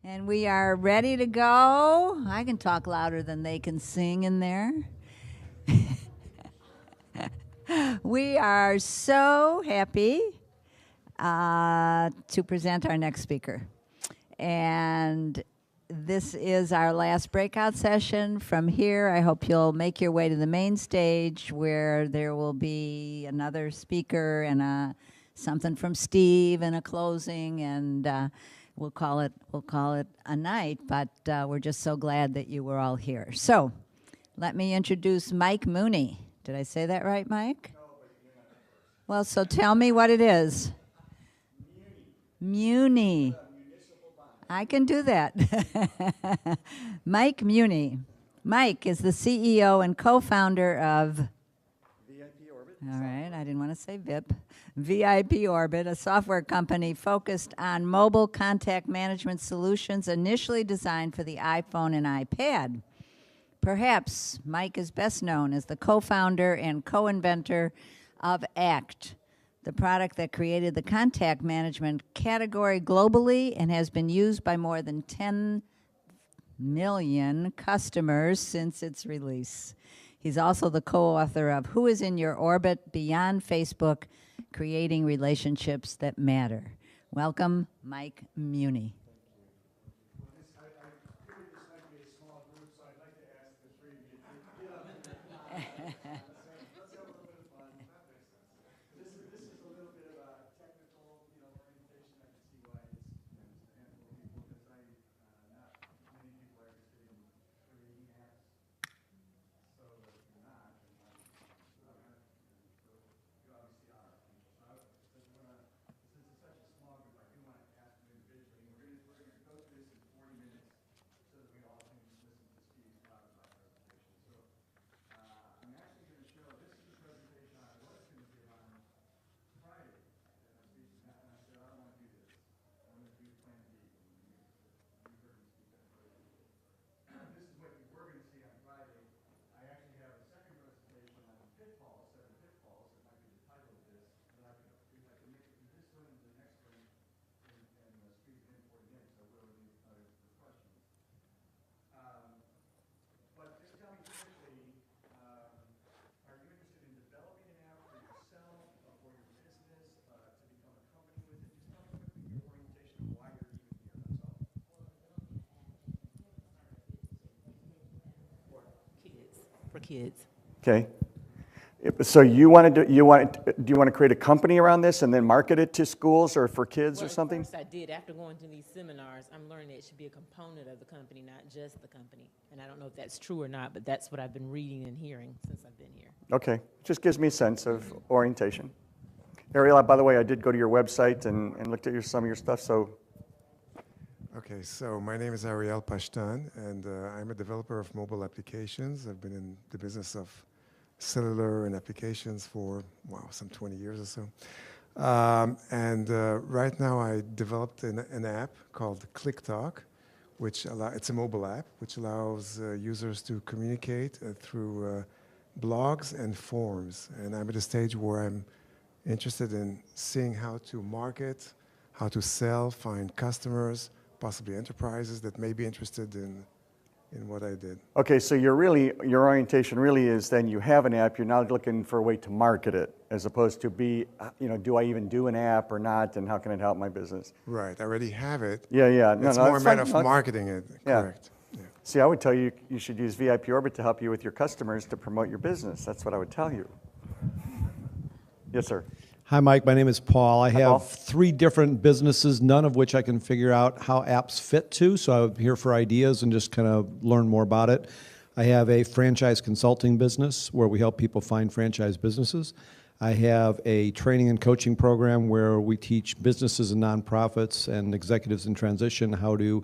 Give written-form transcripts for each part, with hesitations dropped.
And we are ready to go. I can talk louder than they can sing in there. We are so happy to present our next speaker. And this is our last breakout session. From here, I hope you'll make your way to the main stage where there will be another speaker and something from Steve and a closing, and we'll call it a night. But we're just so glad that you were all here. So let me introduce Mike Muhney. Did I say that right, Mike? No, but you're not first. Well, so tell me what it is. Muhney. I can do that. Mike Muhney. Mike is the CEO and co-founder of VIPorbit. All right, I didn't want to say VIP. VIPorbit, a software company focused on mobile contact management solutions initially designed for the iPhone and iPad. Perhaps Mike is best known as the co-founder and co-inventor of ACT, the product that created the contact management category globally and has been used by more than 10 million customers since its release. He's also the co-author of Who is in Your Orbit Beyond Facebook, Creating Relationships That Matter. Welcome, Mike Muhney. Kids. Okay. So do you want to create a company around this and then market it to schools or for kids or something? First I did. After going to these seminars, I'm learning it should be a component of the company, not just the company. And I don't know if that's true or not, but that's what I've been reading and hearing since I've been here. Okay. Just gives me a sense of orientation. Ariel, by the way, I did go to your website and looked at some of your stuff, so. Okay, so my name is Ariel Pashtan, and I'm a developer of mobile applications. I've been in the business of cellular and applications for, some 20 years or so. Right now I developed an app called ClickTalk, it's a mobile app, which allows users to communicate through blogs and forums. And I'm at a stage where I'm interested in seeing how to market, how to sell, find customers, possibly enterprises that may be interested in what I did. Okay, so your orientation really is then you have an app, you're now looking for a way to market it, as opposed to do I even do an app or not, and how can it help my business? Right, I already have it. Yeah. It's more a matter of marketing it, correct. Yeah. See, I would tell you should use VIPorbit to help you with your customers to promote your business. That's what I would tell you. Yes, sir. Hi, Mike. My name is Paul. I Hi, have Paul. 3 different businesses, none of which I can figure out how apps fit to, so I'm here for ideas and just kind of learn more about it. I have a franchise consulting business where we help people find franchise businesses. I have a training and coaching program where we teach businesses and nonprofits and executives in transition how to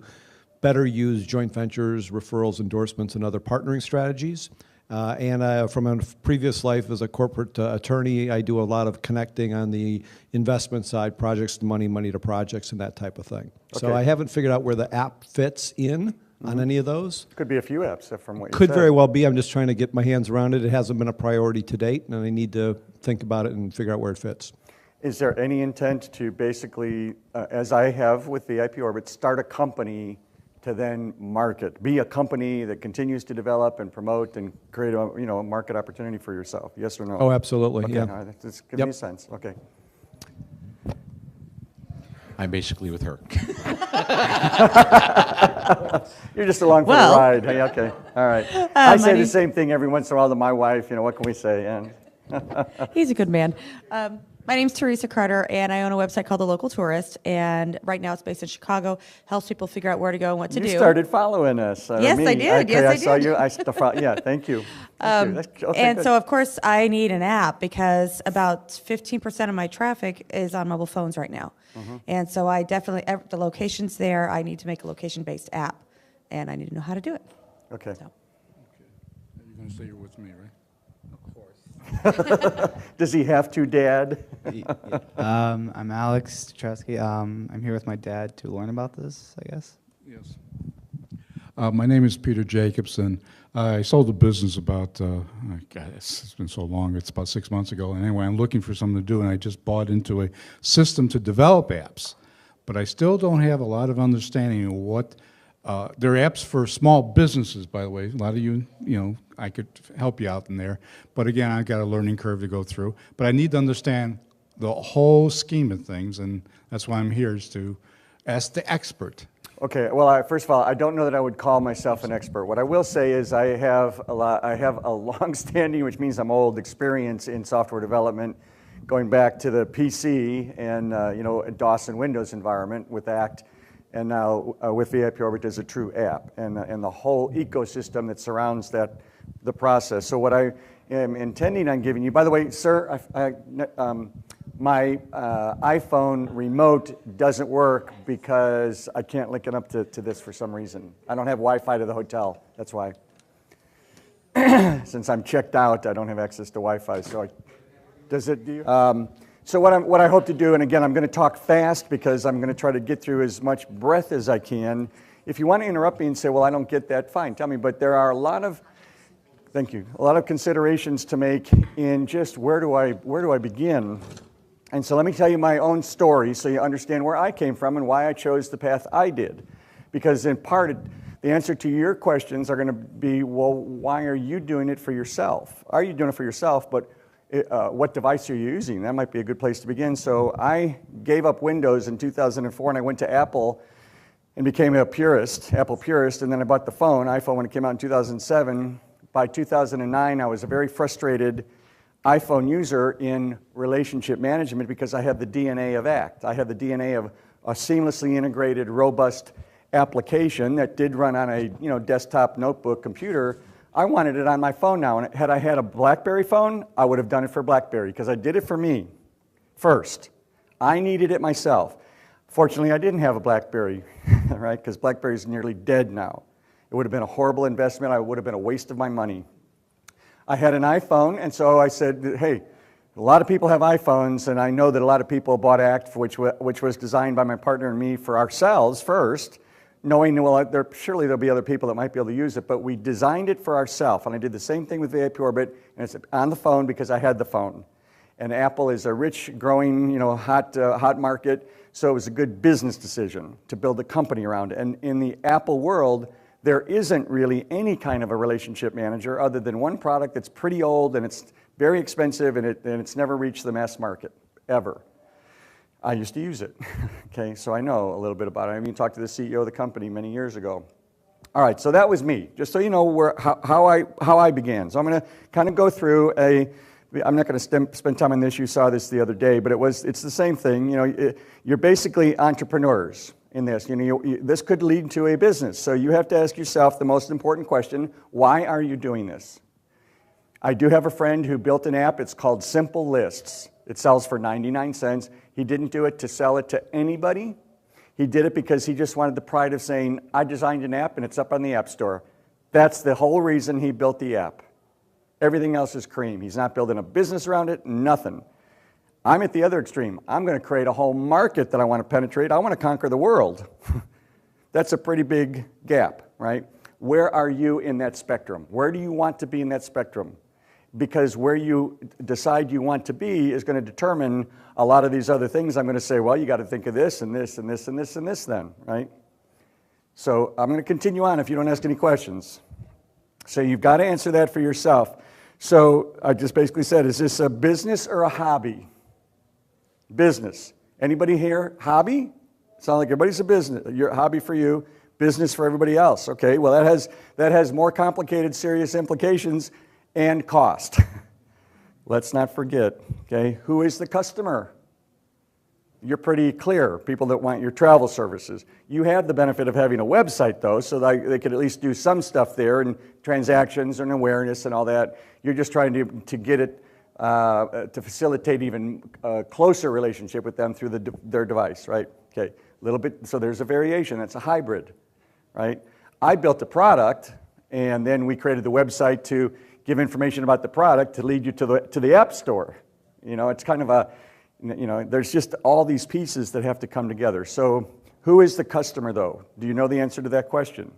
better use joint ventures, referrals, endorsements, and other partnering strategies. From a previous life as a corporate attorney, I do a lot of connecting on the investment side, projects to money to projects, and that type of thing. Okay. So I haven't figured out where the app fits in on any of those. Could be a few apps from what you Could said. very well be. I'm just trying to get my hands around it. It hasn't been a priority to date, and I need to think about it and figure out where it fits. Is there any intent to basically, as I have with the VIPorbit, start a company to then market. Be a company that continues to develop and promote and create a, a market opportunity for yourself. Yes or no? Oh, absolutely, Okay, yeah. all right, that's give me Yep. a sense. Okay. I'm basically with her. You're just along for Well- the ride. Hey, okay, all right. I my say the name- same thing every once in a while to my wife. What can we say? And He's a good man. My name's Teresa Carter, and I own a website called The Local Tourist. And right now, it's based in Chicago. Helps people figure out where to go and what to you do. started following us. Yes, me. I did. Okay, Yes, I saw did. you. Yeah, thank you. Thank you. Okay, And good. so, of course, I need an app because about 15% of my traffic is on mobile phones right now. Mm-hmm. And so, I definitely the location's there. I need to make a location-based app, and I need to know how to do it. Okay. So. You're going to say you're with me, right? Does he have to, Dad? I'm Alex Strzeski. I'm here with my dad to learn about this, I guess. Yes. My name is Peter Jacobson. I sold the business about, God, it's been so long, it's about 6 months ago. And anyway, I'm looking for something to do, and I just bought into a system to develop apps. But I still don't have a lot of understanding of what, they're apps for small businesses, by the way. A lot of you, I could help you out in there. But again, I've got a learning curve to go through. But I need to understand the whole scheme of things, and that's why I'm here, is to ask the expert. Okay. Well, first of all, I don't know that I would call myself an expert. What I will say is I have a long-standing, which means I'm old, experience in software development, going back to the PC and DOS and Windows environment with ACT, and now with VIPorbit as a true app, and the whole ecosystem that surrounds the process. So what I am intending on giving you, by the way, sir, my iPhone remote doesn't work because I can't link it up to this for some reason. I don't have Wi-Fi to the hotel, that's why. Since I'm checked out, I don't have access to Wi-Fi, so does it, do you? So what I hope to do, and again, I'm going to talk fast because I'm going to try to get through as much breath as I can. If you want to interrupt me and say, well, I don't get that, fine, tell me. But there are a lot of considerations to make in just where do I begin? And so let me tell you my own story so you understand where I came from and why I chose the path I did. Because in part, the answer to your questions are going to be, well, why are you doing it for yourself? Are you doing it for yourself? But what device are you using? That might be a good place to begin. So I gave up Windows in 2004 and I went to Apple and became Apple purist, and then I bought the iPhone when it came out in 2007. By 2009, I was a very frustrated iPhone user in relationship management because I had the DNA of ACT. I had the DNA of a seamlessly integrated, robust application that did run on a desktop notebook computer. I wanted it on my phone now, and had I had a BlackBerry phone, I would have done it for BlackBerry because I did it for me first. I needed it myself. Fortunately, I didn't have a BlackBerry, right? Because BlackBerry is nearly dead now. It would have been a horrible investment. It would have been a waste of my money. I had an iPhone, and so I said, hey, a lot of people have iPhones, and I know that a lot of people bought ACT, which was designed by my partner and me for ourselves first, knowing, well, surely there'll be other people that might be able to use it, but we designed it for ourselves, and I did the same thing with VIPorbit, and it's on the phone because I had the phone. And Apple is a rich, growing, hot market, so it was a good business decision to build a company around it. And in the Apple world, there isn't really any kind of a relationship manager other than one product that's pretty old and it's very expensive and it's never reached the mass market, ever. I used to use it, okay, so I know a little bit about it. I even talked to the CEO of the company many years ago. All right, so that was me, just so you know how I began. So I'm going to kind of go through I'm not going to spend time on this, you saw this the other day, but it's the same thing. You're basically entrepreneurs in this. This could lead to a business, so you have to ask yourself the most important question: why are you doing this? I do have a friend who built an app. It's called Simple Lists. It sells for 99 cents. He didn't do it to sell it to anybody. He did it because he just wanted the pride of saying, I designed an app and it's up on the App Store. That's the whole reason he built the app. Everything else is cream. He's not building a business around it, nothing. I'm at the other extreme. I'm going to create a whole market that I want to penetrate. I want to conquer the world. That's a pretty big gap, right? Where are you in that spectrum? Where do you want to be in that spectrum? Because where you decide you want to be is going to determine a lot of these other things. I'm going to say, well, you got to think of this and this and this and this and this then, right? So I'm going to continue on if you don't ask any questions. So you've got to answer that for yourself. So I just basically said, is this a business or a hobby? Business. Anybody here, hobby? Sound like everybody's a business. Your hobby for you, business for everybody else. Okay, well that has more complicated, serious implications and cost. Let's not forget, okay, who is the customer? You're pretty clear, people that want your travel services. You have the benefit of having a website, though, so that they could at least do some stuff there, and transactions and awareness and all that. You're just trying to get it, to facilitate even a closer relationship with them through their device, right? Okay, a little bit, so there's a variation, that's a hybrid, right? I built a product, and then we created the website to give information about the product to lead you to the App Store. You know, it's kind of a, you know, there's just all these pieces that have to come together. So who is the customer, though? Do you know the answer to that question?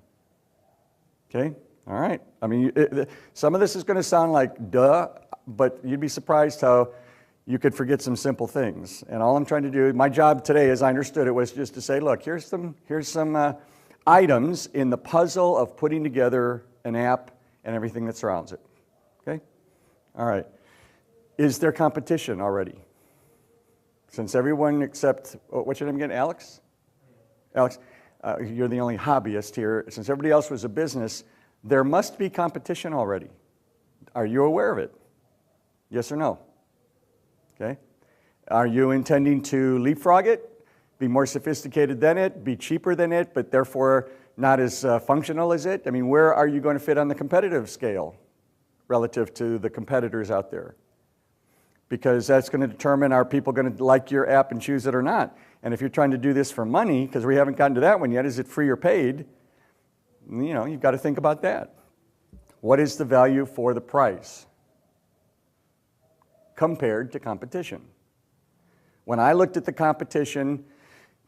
Okay, all right. I mean, some of this is going to sound like duh, but you'd be surprised how you could forget some simple things. And all I'm trying to do, my job today, as I understood it, was just to say, look, here's some items in the puzzle of putting together an app and everything that surrounds it. Okay? All right. Is there competition already? Since everyone except, what's your name again, Alex? Alex, you're the only hobbyist here. Since everybody else was a business, there must be competition already. Are you aware of it? Yes or no? Okay. Are you intending to leapfrog it, be more sophisticated than it, be cheaper than it, but therefore not as functional as it? I mean, where are you going to fit on the competitive scale relative to the competitors out there? Because that's going to determine, are people going to like your app and choose it or not? And if you're trying to do this for money, because we haven't gotten to that one yet, is it free or paid? You know, you've got to think about that. What is the value for the price compared to competition? When I looked at the competition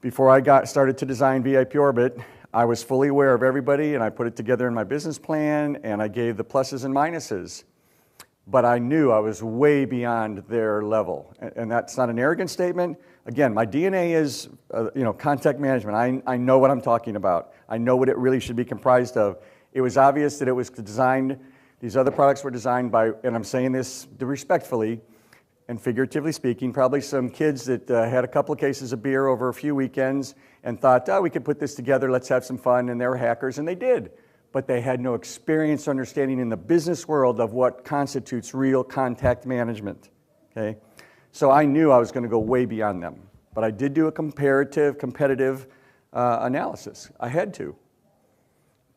before I started to design VIPorbit, I was fully aware of everybody, and I put it together in my business plan, and I gave the pluses and minuses. But I knew I was way beyond their level. And that's not an arrogant statement. Again, my DNA is contact management. I know what I'm talking about. I know what it really should be comprised of. It was obvious that it was designed, these other products were designed by, and I'm saying this respectfully and figuratively speaking, probably some kids that had a couple of cases of beer over a few weekends and thought, oh, we could put this together, let's have some fun, and they were hackers, and they did. But they had no experience or understanding in the business world of what constitutes real contact management, okay? So I knew I was going to go way beyond them. But I did do a competitive analysis. I had to.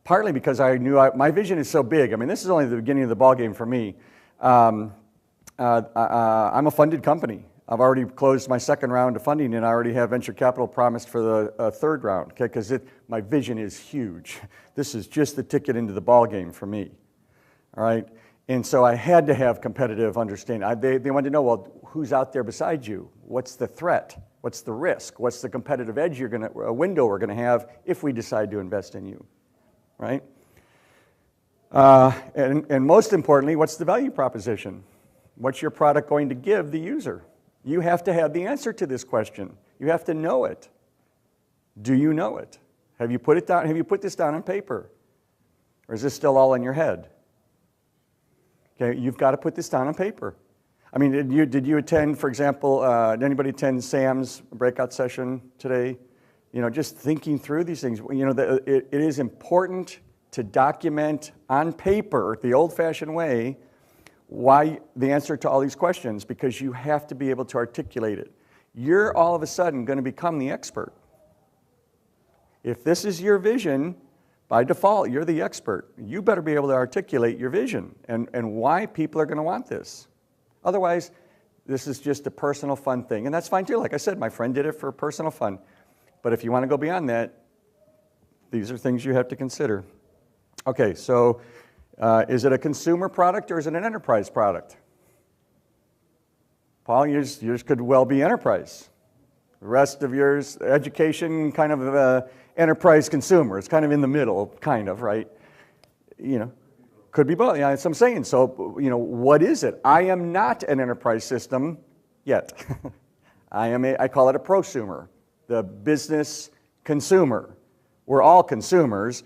Partly because I knew my vision is so big. I mean, this is only the beginning of the ballgame for me. I'm a funded company. I've already closed my second round of funding, and I already have venture capital promised for the third round, okay? Because my vision is huge. This is just the ticket into the ballgame for me, all right? And so I had to have competitive understanding. They wanted to know, well, who's out there beside you? What's the threat? What's the risk? What's the competitive edge a window we're going to have if we decide to invest in you, right? And most importantly, what's the value proposition? What's your product going to give the user? You have to have the answer to this question. You have to know it. Do you know it? Have you put it down? Have you put this down on paper? Or is this still all in your head? Okay, you've got to put this down on paper. I mean, did you attend, for example, did anybody attend Sam's breakout session today? You know, just thinking through these things. You know, it is important to document on paper, the old-fashioned way, why the answer to all these questions, because you have to be able to articulate it. You're all of a sudden going to become the expert. If this is your vision, by default, you're the expert. You better be able to articulate your vision and why people are going to want this. Otherwise, this is just a personal fun thing, and that's fine too. Like I said, my friend did it for personal fun. But if you want to go beyond that, these are things you have to consider. Okay, so is it a consumer product or is it an enterprise product? Paul, yours could well be enterprise. The rest of yours, education, kind of enterprise consumer. It's kind of in the middle, kind of, right? You know, could be both. Yeah, that's what I'm saying. So, you know, what is it? I am not an enterprise system yet. I call it a prosumer, the business consumer. We're all consumers,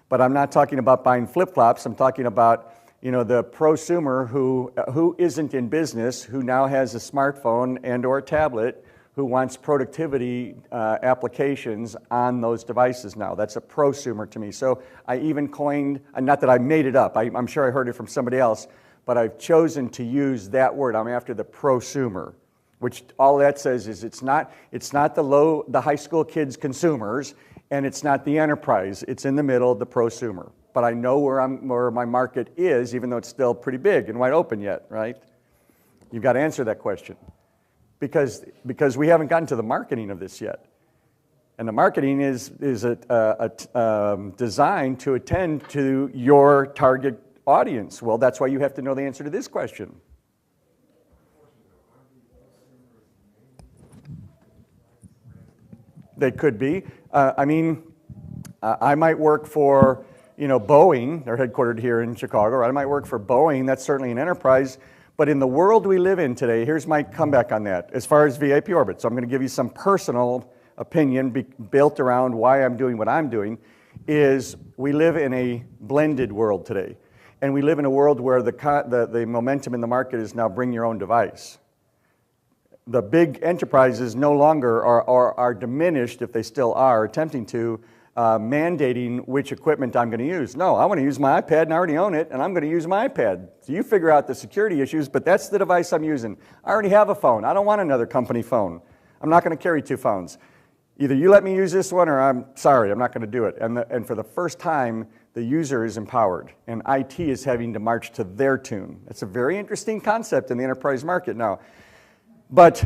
but I'm not talking about buying flip-flops. I'm talking about, the prosumer who isn't in business, who now has a smartphone and or a tablet, who wants productivity applications on those devices now. That's a prosumer to me. So I even coined, not that I made it up, I'm sure I heard it from somebody else, but I've chosen to use that word. I'm after the prosumer, which all that says is it's not the high school kids consumers, and it's not the enterprise. It's in the middle, the prosumer. But I know where my market is, even though it's still pretty big and wide open yet, right? You've got to answer that question. Because we haven't gotten to the marketing of this yet. And the marketing is designed to attend to your target audience. Well, that's why you have to know the answer to this question. They could be. I might work for, Boeing. They're headquartered here in Chicago. Or I might work for Boeing. That's certainly an enterprise. But in the world we live in today, here's my comeback on that, as far as VIPorbit. So I'm going to give you some personal opinion built around why I'm doing what I'm doing, is we live in a blended world today. And we live in a world where the momentum in the market is now bring your own device. The big enterprises no longer are diminished, if they still are, attempting to, mandating which equipment I'm going to use. No, I want to use my iPad and I already own it, and I'm going to use my iPad. So you figure out the security issues, but that's the device I'm using. I already have a phone. I don't want another company phone. I'm not going to carry two phones. Either you let me use this one, or I'm sorry, I'm not going to do it. And for the first time, the user is empowered, and IT is having to march to their tune. It's a very interesting concept in the enterprise market now. But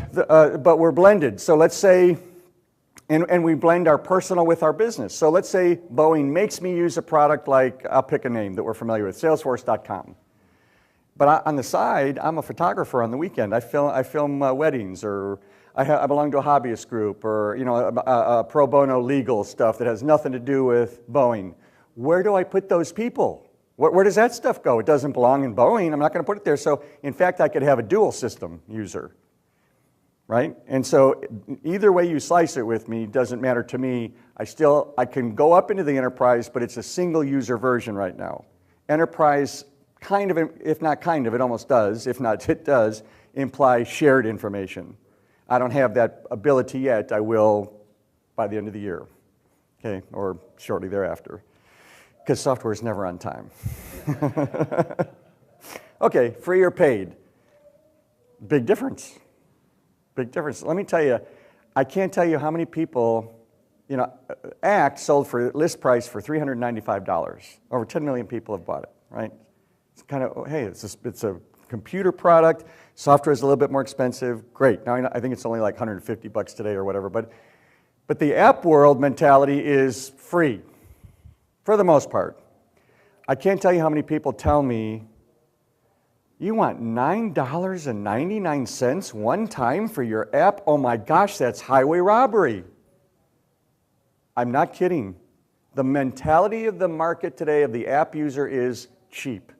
we're blended. So let's say, and we blend our personal with our business. So let's say Boeing makes me use a product like, I'll pick a name that we're familiar with, Salesforce.com. But on the side, I'm a photographer on the weekend. I film weddings, or I belong to a hobbyist group, or a pro bono legal stuff that has nothing to do with Boeing. Where do I put those people? Where does that stuff go? It doesn't belong in Boeing. I'm not going to put it there. So in fact, I could have a dual system user. Right? And so either way you slice it with me doesn't matter to me. I can go up into the enterprise, but it's a single user version right now. Enterprise kind of, if not kind of, it almost does, if not it does, imply shared information. I don't have that ability yet. I will by the end of the year, okay, or shortly thereafter, because software is never on time. Okay, free or paid? Big difference. Big difference. Let me tell you, I can't tell you how many people, Act sold for list price for $395. Over 10 million people have bought it, right? It's kind of, hey, it's a computer product. Software is a little bit more expensive. Great. Now I think it's only like $150 today or whatever. But the app world mentality is free, for the most part. I can't tell you how many people tell me, you want $9.99 one time for your app? Oh my gosh, that's highway robbery. I'm not kidding. The mentality of the market today of the app user is cheap.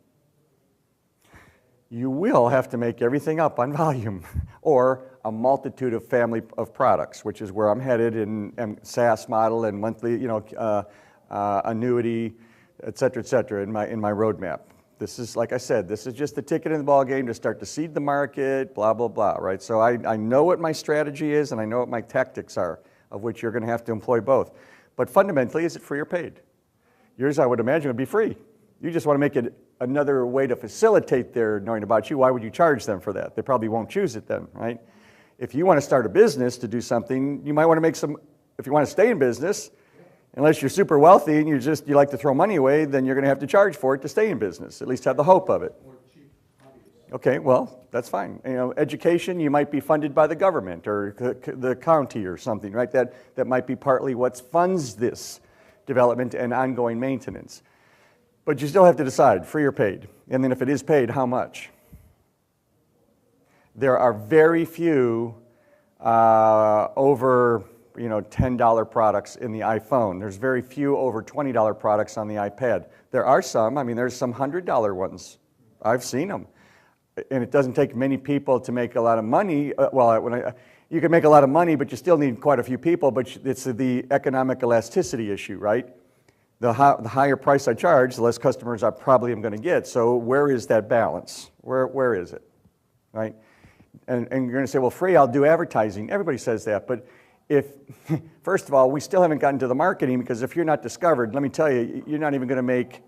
You will have to make everything up on volume or a multitude of family of products, which is where I'm headed in SaaS model and monthly, annuity, et cetera, in my roadmap. This is, like I said, this is just the ticket in the ball game to start to seed the market, blah, blah, blah, right? So I know what my strategy is, and I know what my tactics are, of which you're going to have to employ both. But fundamentally, is it free or paid? Yours, I would imagine, would be free. You just want to make it another way to facilitate their knowing about you. Why would you charge them for that? They probably won't choose it then, right? If you want to start a business to do something, you might want to make some, if you want to stay in business, unless you're super wealthy and you like to throw money away, then you're going to have to charge for it to stay in business, at least have the hope of it. Okay, well, that's fine. Education, you might be funded by the government or the county or something, right? That might be partly what funds this development and ongoing maintenance. But you still have to decide, free or paid. And then if it is paid, how much? There are very few over $10 products in the iPhone. There's very few over $20 products on the iPad. There are some. There's some $100 ones. I've seen them. And it doesn't take many people to make a lot of money. you can make a lot of money, but you still need quite a few people, but it's the economic elasticity issue, right? The higher price I charge, the less customers I probably am going to get. So where is that balance? Where is it, right? And you're going to say, well, free, I'll do advertising. Everybody says that, but first of all, we still haven't gotten to the marketing, because if you're not discovered, let me tell you, you're not even going to make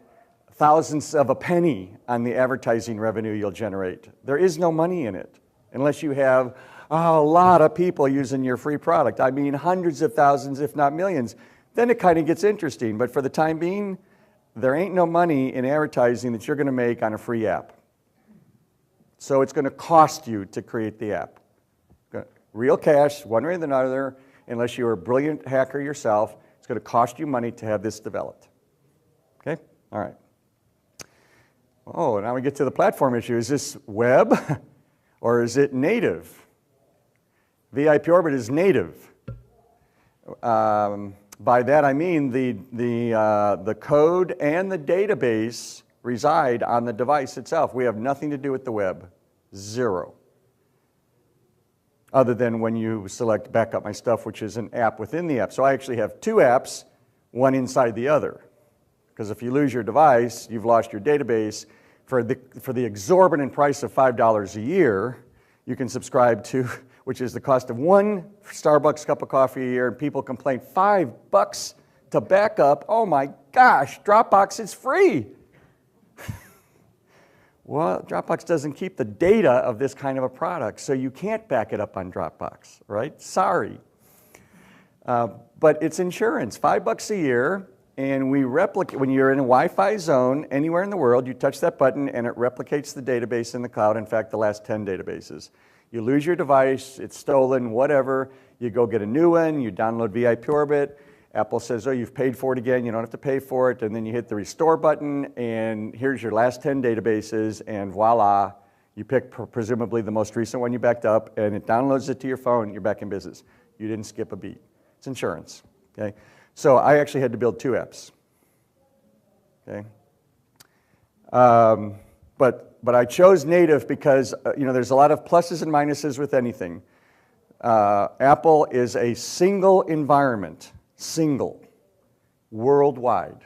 thousandths of a penny on the advertising revenue you'll generate. There is no money in it unless you have a lot of people using your free product. I mean, hundreds of thousands, if not millions. Then it kind of gets interesting. But for the time being, there ain't no money in advertising that you're going to make on a free app. So it's going to cost you to create the app. Real cash, one way or another, unless you're a brilliant hacker yourself, it's going to cost you money to have this developed. Okay? All right. Oh, now we get to the platform issue. Is this web or is it native? VIPorbit is native. By that I mean the code and the database reside on the device itself. We have nothing to do with the web. Zero. Other than when you select Back Up My Stuff, which is an app within the app. So I actually have two apps, one inside the other. Because if you lose your device, you've lost your database. For the exorbitant price of $5 a year, you can subscribe to, which is the cost of one Starbucks cup of coffee a year, and people complain, $5 to back up. Oh my gosh, Dropbox is free. Well, Dropbox doesn't keep the data of this kind of a product, so you can't back it up on Dropbox, right? Sorry. But it's insurance, $5 a year, and we replicate, when you're in a Wi-Fi zone anywhere in the world, you touch that button and it replicates the database in the cloud, in fact, the last 10 databases. You lose your device, it's stolen, whatever, you go get a new one, you download VIPorbit, Apple says, oh, you've paid for it again, you don't have to pay for it, and then you hit the restore button, and here's your last 10 databases, and voila, you pick presumably the most recent one you backed up, and it downloads it to your phone, you're back in business. You didn't skip a beat. It's insurance, okay? So I actually had to build two apps, okay? But I chose native because, there's a lot of pluses and minuses with anything. Apple is a single environment. Single, worldwide.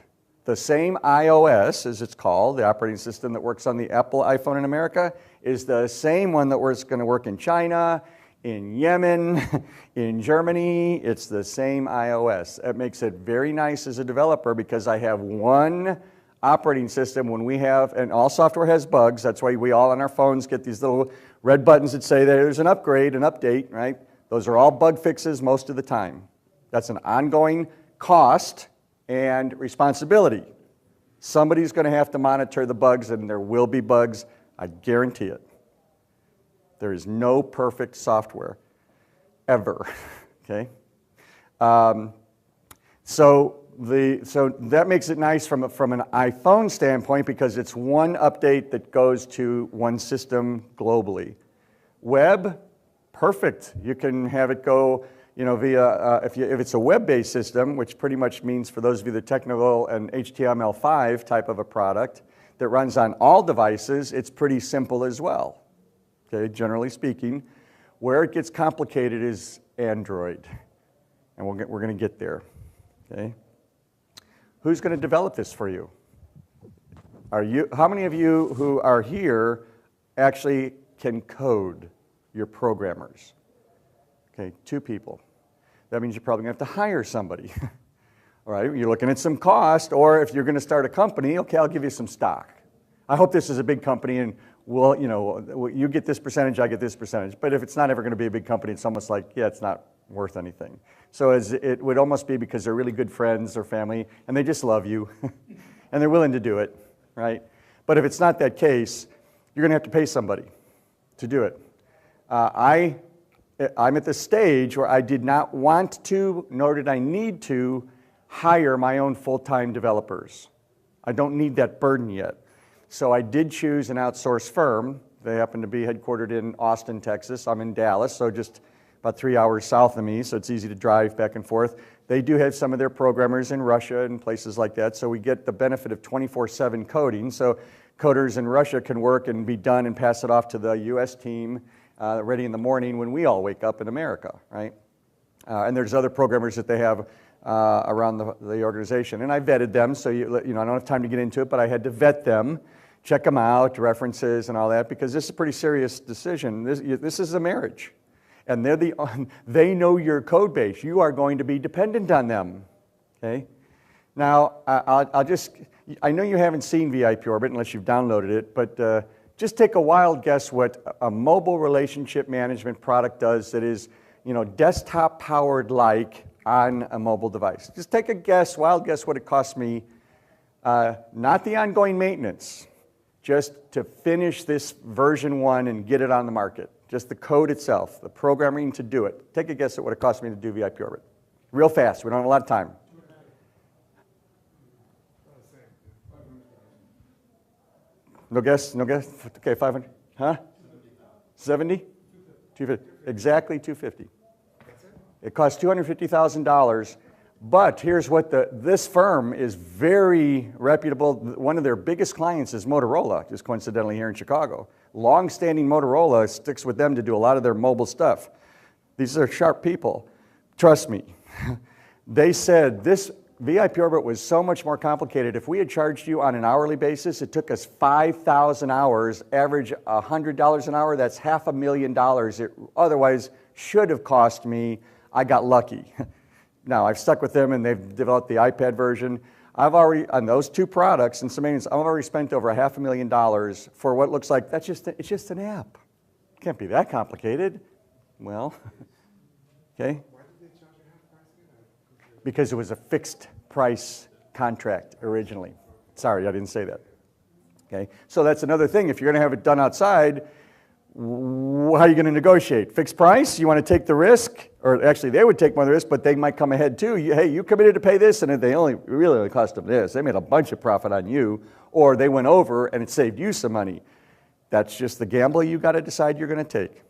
The same iOS, as it's called, the operating system that works on the Apple iPhone in America, is the same one that was going to work in China, in Yemen, in Germany. It's the same iOS. It makes it very nice as a developer because I have one operating system when we have, and all software has bugs, that's why we all on our phones get these little red buttons that say there's an upgrade, an update, right? Those are all bug fixes most of the time. That's an ongoing cost and responsibility. Somebody's going to have to monitor the bugs, and there will be bugs, I guarantee it. There is no perfect software, ever, okay? So that makes it nice from an iPhone standpoint because it's one update that goes to one system globally. Web, perfect. You can have it go via, if it's a web-based system, which pretty much means for those of you that are technical, an HTML5 type of a product that runs on all devices, it's pretty simple as well, okay, generally speaking. Where it gets complicated is Android, and we're going to get there, okay? Who's going to develop this for you? How many of you who are here actually can code? You're programmers. Okay, 2 people. That means you're probably going to have to hire somebody. All right, you're looking at some cost, or if you're going to start a company, okay, I'll give you some stock. I hope this is a big company, and you get this percentage, I get this percentage. But if it's not ever going to be a big company, it's almost like, yeah, it's not worth anything. So it would almost be because they're really good friends or family, and they just love you, and they're willing to do it, right? But if it's not that case, you're going to have to pay somebody to do it. I'm at the stage where I did not want to, nor did I need to, hire my own full-time developers. I don't need that burden yet. So I did choose an outsourced firm. They happen to be headquartered in Austin, Texas. I'm in Dallas, so just about 3 hours south of me, so it's easy to drive back and forth. They do have some of their programmers in Russia and places like that, so we get the benefit of 24/7 coding. So coders in Russia can work and be done and pass it off to the US team ready in the morning when we all wake up in America, right? And there's other programmers that they have around the organization. And I vetted them, so I don't have time to get into it, but I had to vet them, check them out, references and all that, because this is a pretty serious decision. This is a marriage. And they know your code base. You are going to be dependent on them, okay? Now, I know you haven't seen VIPorbit unless you've downloaded it, but just take a wild guess what a mobile relationship management product does that is, desktop powered like on a mobile device. Just take a guess, wild guess what it costs me, not the ongoing maintenance, just to finish this version 1 and get it on the market. Just the code itself, the programming to do it. Take a guess at what it cost me to do VIPorbit. Real fast, we don't have a lot of time. No guess? No guess? Okay, 500. Huh? 70? 250. Exactly 250. It costs $250,000, but here's what this firm is very reputable. One of their biggest clients is Motorola, just coincidentally here in Chicago. Long-standing Motorola sticks with them to do a lot of their mobile stuff. These are sharp people. Trust me. They said this VIPorbit was so much more complicated. If we had charged you on an hourly basis, it took us 5,000 hours, average $100 an hour. That's $500,000. It otherwise should have cost me. I got lucky. Now, I've stuck with them, and they've developed the iPad version. I've already, on those 2 products and some maintenance, I've already spent over $500,000 for what looks like, it's just an app. It can't be that complicated. Well, okay. Because it was a fixed price contract originally. Sorry, I didn't say that. Okay, so that's another thing. If you're going to have it done outside, how are you going to negotiate? Fixed price? You want to take the risk? Or actually, they would take more of the risk, but they might come ahead too. Hey, you committed to pay this, and they really only cost them this. They made a bunch of profit on you, or they went over and it saved you some money. That's just the gamble you got to decide you're going to take.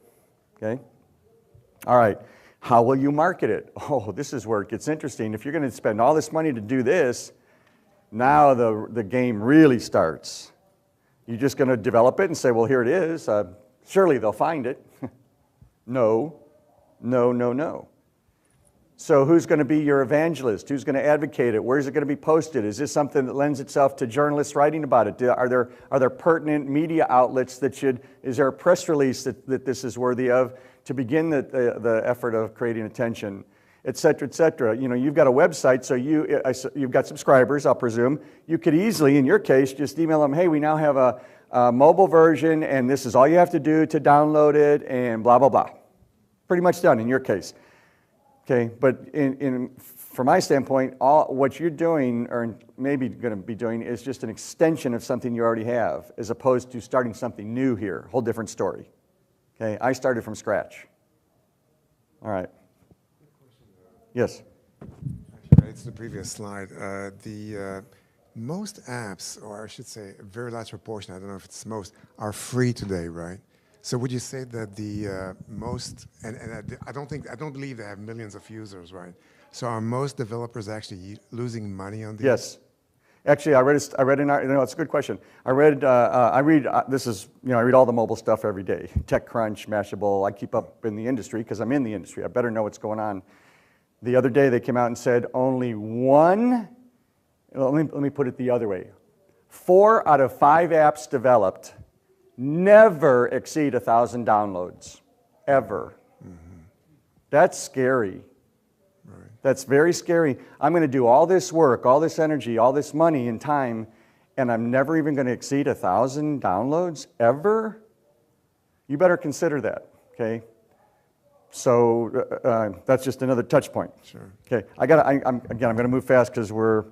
Okay? All right. How will you market it? Oh, this is where it gets interesting. If you're going to spend all this money to do this, now the game really starts. You're just going to develop it and say, well, here it is. Surely they'll find it. No. So who's going to be your evangelist? Who's going to advocate it? Where's it going to be posted? Is this something that lends itself to journalists writing about it? Are there pertinent media outlets that is there a press release that this is worthy of to begin the effort of creating attention, et cetera, et cetera? You've got a website, so you've got subscribers, I'll presume. You could easily, in your case, just email them, hey, we now have a mobile version, and this is all you have to do to download it, and blah, blah, blah. Pretty much done in your case. Okay, but from my standpoint, what you're doing, or maybe going to be doing, is just an extension of something you already have, as opposed to starting something new here. Whole different story. Okay, I started from scratch. All right. Yes? It's the previous slide. Most apps, or I should say a very large proportion, I don't know if it's most, are free today, right? So would you say that the most, and I don't believe they have millions of users, right? So are most developers actually losing money on these? Yes. Actually, I read it's a good question. I read all the mobile stuff every day. TechCrunch, Mashable, I keep up in the industry because I'm in the industry. I better know what's going on. The other day they came out and said only let me put it the other way. 4 out of 5 apps developed never exceed 1,000 downloads, ever. Mm-hmm. That's scary. Right. That's very scary. I'm going to do all this work, all this energy, all this money and time, and I'm never even going to exceed 1,000 downloads, ever? You better consider that, okay? So that's just another touch point. Sure. Okay, I'm going to move fast because we're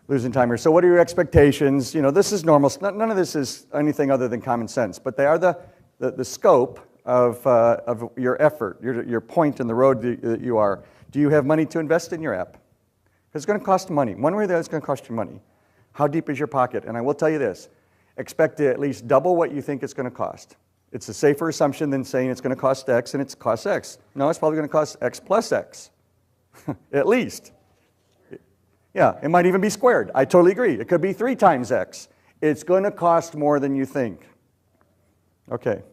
losing time here. So what are your expectations? This is normal. None of this is anything other than common sense, but they are the scope of your effort, your point in the road that you are. Do you have money to invest in your app? Because it's going to cost money. One way or the other, it's going to cost you money. How deep is your pocket? And I will tell you this, expect to at least double what you think it's going to cost. It's a safer assumption than saying it's going to cost X and it costs X. No, it's probably going to cost X plus X, at least. Yeah, it might even be squared. I totally agree. It could be 3 times X. It's going to cost more than you think. Okay.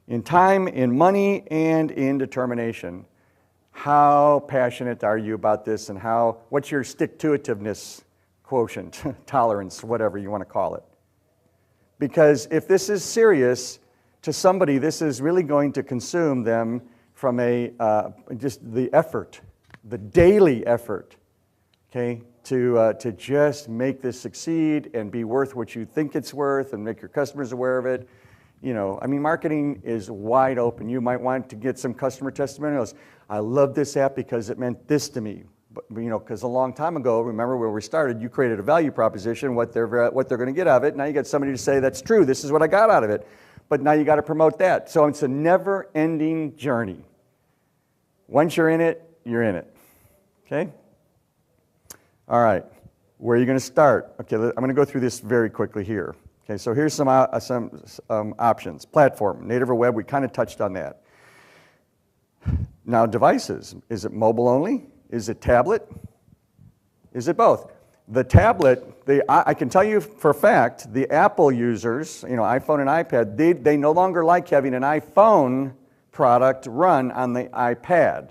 in time, in money, and in determination. How passionate are you about this, and what's your stick-to-itiveness quotient, tolerance, whatever you want to call it? Because if this is serious, to somebody, this is really going to consume them from just the effort, the daily effort, okay, to just make this succeed and be worth what you think it's worth and make your customers aware of it. You know, I mean, marketing is wide open. You might want to get some customer testimonials. I love this app because it meant this to me. But, you know, because a long time ago, remember where we started, you created a value proposition, what they're going to get out of it. Now you got somebody to say, that's true, this is what I got out of it. But now you got to promote that. So it's a never-ending journey. Once you're in it, you're in it. Okay? All right. Where are you going to start? Okay, I'm going to go through this very quickly here. Okay, so here's some options. Platform, native or web, we kind of touched on that. Now devices, is it mobile only? Is it tablet? Is it both? The tablet, I can tell you for a fact, the Apple users, you know, iPhone and iPad, they no longer like having an iPhone product run on the iPad.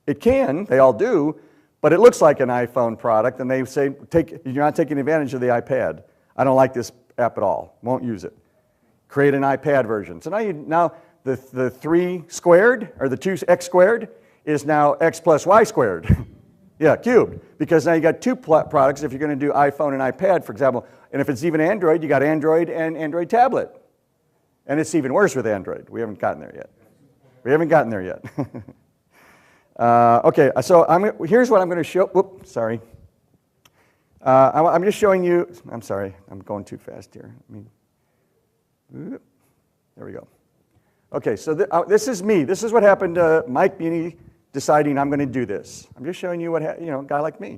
It can, they all do, but it looks like an iPhone product, and they say, you're not taking advantage of the iPad. I don't like this app at all, won't use it. Create an iPad version. So now the 3 squared, or the 2x squared, is now x plus y squared. Yeah, cubed. Because now you got 2 products if you're going to do iPhone and iPad, for example. And if it's even Android, you got Android and Android tablet. And it's even worse with Android. We haven't gotten there yet. Okay, so here's what I'm going to show. Whoops, sorry. I'm just showing you. I'm sorry, I'm going too fast here. There we go. Okay, so this is me. This is what happened to Mike Muhney deciding I'm going to do this. I'm just showing you a guy like me.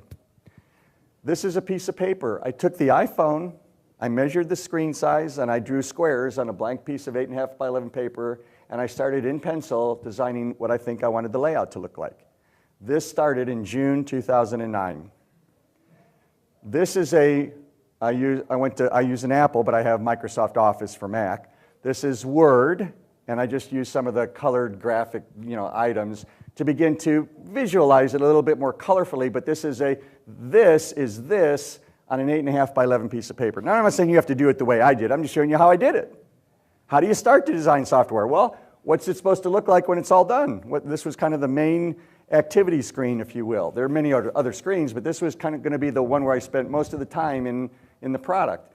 This is a piece of paper. I took the iPhone, I measured the screen size, and I drew squares on a blank piece of 8.5 by 11 paper, and I started in pencil designing what I think I wanted the layout to look like. This started in June 2009. This is I use an Apple, but I have Microsoft Office for Mac. This is Word, and I just use some of the colored graphic, items to begin to visualize it a little bit more colorfully, but this is this on an 8.5 by 11 piece of paper. Now, I'm not saying you have to do it the way I did. I'm just showing you how I did it. How do you start to design software? Well, what's it supposed to look like when it's all done? This was kind of the main activity screen, if you will. There are many other screens, but this was kind of going to be the one where I spent most of the time in the product.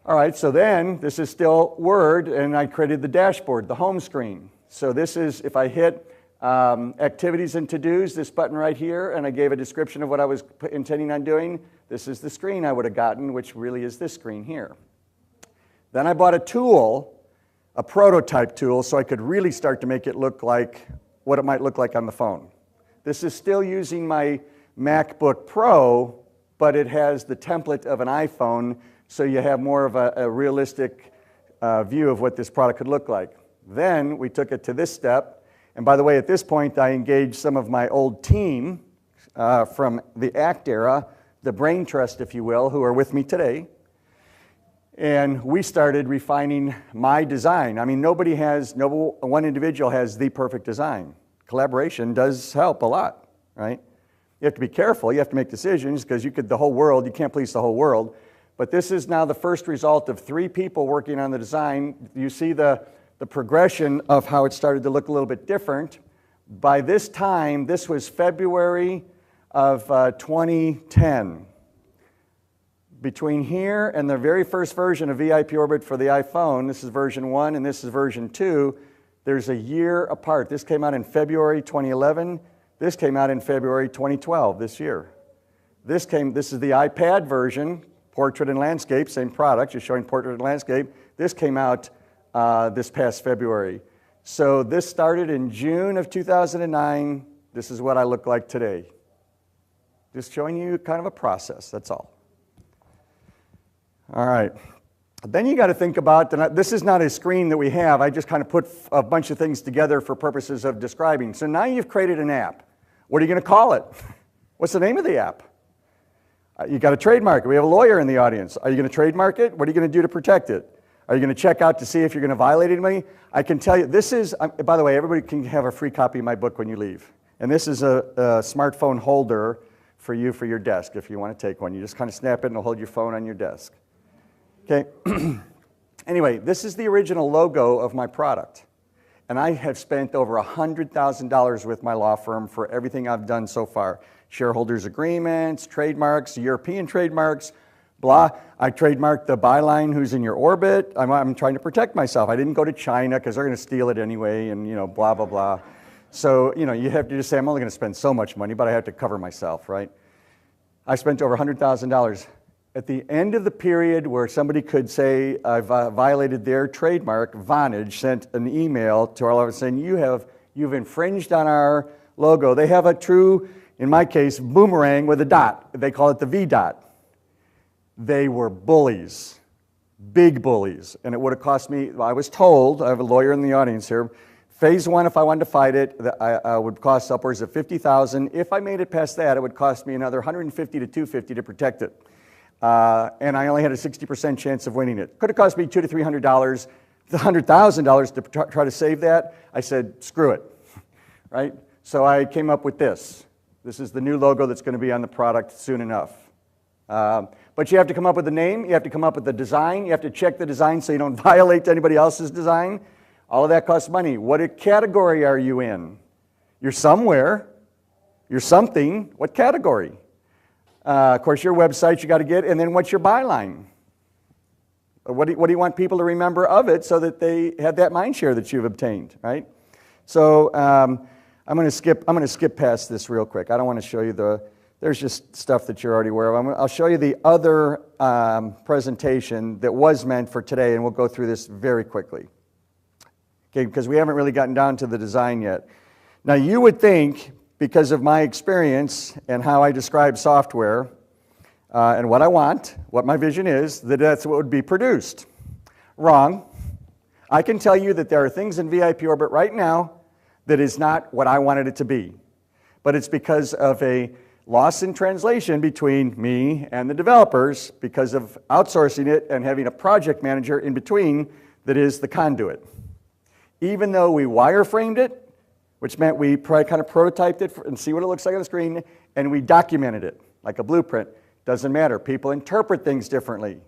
All right, so then this is still Word, and I created the dashboard, the home screen. So this is, if I hit activities and to-dos, this button right here, and I gave a description of what I was intending on doing, this is the screen I would have gotten, which really is this screen here. Then I bought a tool, a prototype tool, so I could really start to make it look like what it might look like on the phone. This is still using my MacBook Pro, but it has the template of an iPhone, so you have more of a realistic view of what this product could look like. Then we took it to this step. And by the way, at this point, I engaged some of my old team from the ACT era, the brain trust, if you will, who are with me today. And we started refining my design. I mean, no one individual has the perfect design. Collaboration does help a lot, right? You have to be careful. You have to make decisions because you can't please the whole world. But this is now the first result of 3 people working on the design. You see the progression of how it started to look a little bit different. By this time, this was February of 2010. Between here and the very first version of VIPorbit for the iPhone, this is version 1 and this is version 2, there's a year apart. This came out in February 2011. This came out in February 2012, this year. This is the iPad version, portrait and landscape, same product, just showing portrait and landscape. This came out this past February. So this started in June of 2009. This is what I look like today. Just showing you kind of a process, that's all. All right. Then you got to think about, this is not a screen that we have. I just kind of put a bunch of things together for purposes of describing. So now you've created an app. What are you going to call it? What's the name of the app? You got to trademark it. We have a lawyer in the audience. Are you going to trademark it? What are you going to do to protect it? Are you going to check out to see if you're going to violate anybody? I can tell you, this is, by the way, everybody can have a free copy of my book when you leave. And this is a smartphone holder for you for your desk if you want to take one. You just kind of snap it and it'll hold your phone on your desk. Okay? Anyway, this is the original logo of my product. And I have spent over $100,000 with my law firm for everything I've done so far. Shareholders agreements, trademarks, European trademarks, blah. I trademarked the byline who's in your orbit. I'm trying to protect myself. I didn't go to China because they're going to steal it anyway and, blah, blah, blah. So, you have to just say, I'm only going to spend so much money, but I have to cover myself, right? I spent over $100,000. At the end of the period where somebody could say I've violated their trademark, Vonage sent an email to our law firm saying, you've infringed on our logo. They have a true, in my case, boomerang with a dot. They call it the V dot. They were bullies, big bullies. And it would have cost me, I was told, I have a lawyer in the audience here, phase one, if I wanted to fight it, I would cost upwards of $50,000. If I made it past that, it would cost me another $150 to $250 to protect it. And I only had a 60% chance of winning it. Could have cost me $200 to $300, $100,000 to try to save that. I said, screw it, right? So I came up with this. This is the new logo that's going to be on the product soon enough. But you have to come up with a name, you have to come up with a design, you have to check the design so you don't violate anybody else's design. All of that costs money. What category are you in? You're somewhere. You're something. What category? Of course, your website you got to get, and then what's your byline? What do you want people to remember of it so that they have that mind share that you've obtained, right? So I'm going to skip past this real quick. I don't want to show you there's just stuff that you're already aware of. I'll show you the other presentation that was meant for today, and we'll go through this very quickly. Okay, because we haven't really gotten down to the design yet. Now, you would think, because of my experience and how I describe software and what I want, what my vision is, that that's what would be produced. Wrong. I can tell you that there are things in VIPorbit right now that is not what I wanted it to be. But it's because of a loss in translation between me and the developers because of outsourcing it and having a project manager in between that is the conduit. Even though we wireframed it, which meant we kind of prototyped it and see what it looks like on the screen, and we documented it like a blueprint. Doesn't matter. People interpret things differently.